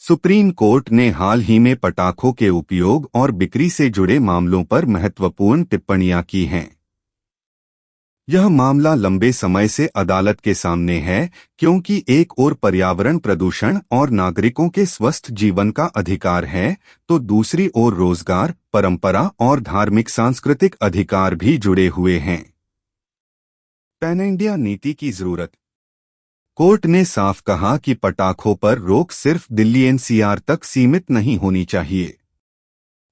Supreme court ने हाल ही में पटाखों के उपयोग और बिक्री से जुड़े मामलों पर महत्वपूर्ण टिप्पणियां की हैं। यह मामला लंबे समय से अदालत के सामने है क्योंकि एक ओर पर्यावरण प्रदूषण और नागरिकों के स्वस्थ जीवन का अधिकार है, तो दूसरी ओर रोजगार, परंपरा और धार्मिक सांस्कृतिक अधिकार भी जुड़े हुए हैं। पैन इंडिया नीति की जरूरत। कोर्ट ने साफ कहा कि पटाखों पर रोक सिर्फ दिल्ली एनसीआर तक सीमित नहीं होनी चाहिए।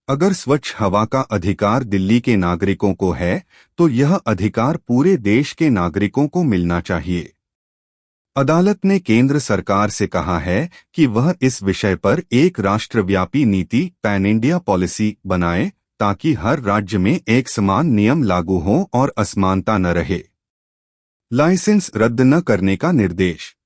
अगर स्वच्छ हवा का अधिकार दिल्ली के नागरिकों को है, तो यह अधिकार पूरे देश के नागरिकों को मिलना चाहिए। अदालत ने केंद्र सरकार से कहा है कि वह इस विषय पर एक राष्ट्रव्यापी नीति पैन इंडिया पॉलिसी बनाए, ताकि हर राज्य में एक समान नियम लागू हो और असमानता न रहे। लाइसेंस रद्द न करने का निर्देश।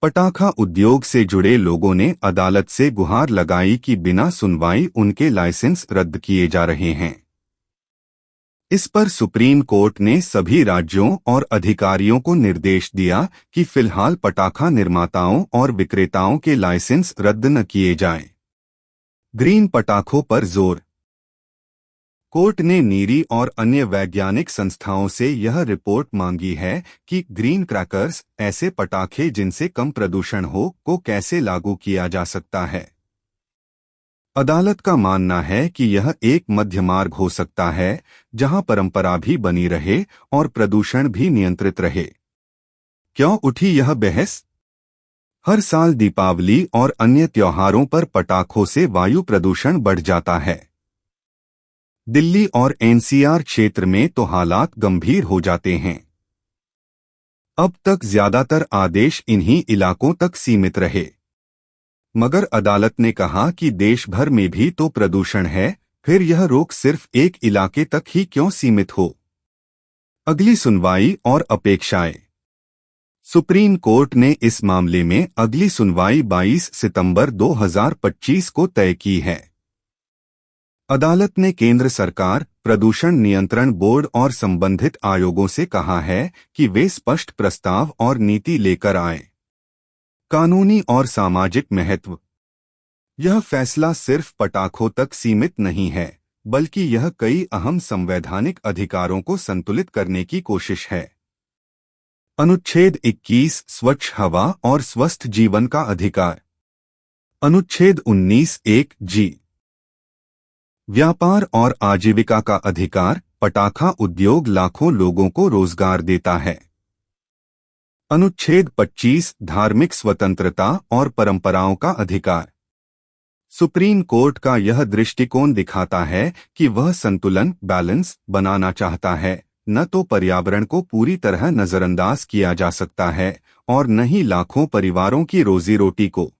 पटाखा उद्योग से जुड़े लोगों ने अदालत से गुहार लगाई कि बिना सुनवाई उनके लाइसेंस रद्द किए जा रहे हैं। इस पर सुप्रीम कोर्ट ने सभी राज्यों और अधिकारियों को निर्देश दिया कि फिलहाल पटाखा निर्माताओं और विक्रेताओं के लाइसेंस रद्द न किए जाएं। ग्रीन पटाखों पर जोर। कोर्ट ने नीरी और अन्य वैज्ञानिक संस्थाओं से यह रिपोर्ट मांगी है कि ग्रीन क्रैकर्स, ऐसे पटाखे जिनसे कम प्रदूषण हो, को कैसे लागू किया जा सकता है। अदालत का मानना है कि यह एक मध्य मार्ग हो सकता है, जहां परंपरा भी बनी रहे और प्रदूषण भी नियंत्रित रहे। क्यों उठी यह बहस? हर साल दीपावली और अन्य त्योहारों पर पटाखों से वायु प्रदूषण बढ़ जाता है। दिल्ली और एनसीआर क्षेत्र में तो हालात गंभीर हो जाते हैं। अब तक ज्यादातर आदेश इन्हीं इलाकों तक सीमित रहे, मगर अदालत ने कहा कि देश भर में भी तो प्रदूषण है, फिर यह रोक सिर्फ एक इलाके तक ही क्यों सीमित हो। अगली सुनवाई और अपेक्षाएं। सुप्रीम कोर्ट ने इस मामले में अगली सुनवाई 22 सितंबर 2025 को तय की है। अदालत ने केंद्र सरकार, प्रदूषण नियंत्रण बोर्ड और संबंधित आयोगों से कहा है कि वे स्पष्ट प्रस्ताव और नीति लेकर आएं। कानूनी और सामाजिक महत्व। यह फैसला सिर्फ पटाखों तक सीमित नहीं है, बल्कि यह कई अहम संवैधानिक अधिकारों को संतुलित करने की कोशिश है। अनुच्छेद 21 स्वच्छ हवा और स्वस्थ जीवन का अधिकार। अनुच्छेद 19(1) जी व्यापार और आजीविका का अधिकार। पटाखा उद्योग लाखों लोगों को रोजगार देता है। अनुच्छेद 25 धार्मिक स्वतंत्रता और परंपराओं का अधिकार। सुप्रीम कोर्ट का यह दृष्टिकोण दिखाता है कि वह संतुलन बैलेंस बनाना चाहता है। न तो पर्यावरण को पूरी तरह नजरअंदाज किया जा सकता है और न ही लाखों परिवारों की रोजी रोटी को।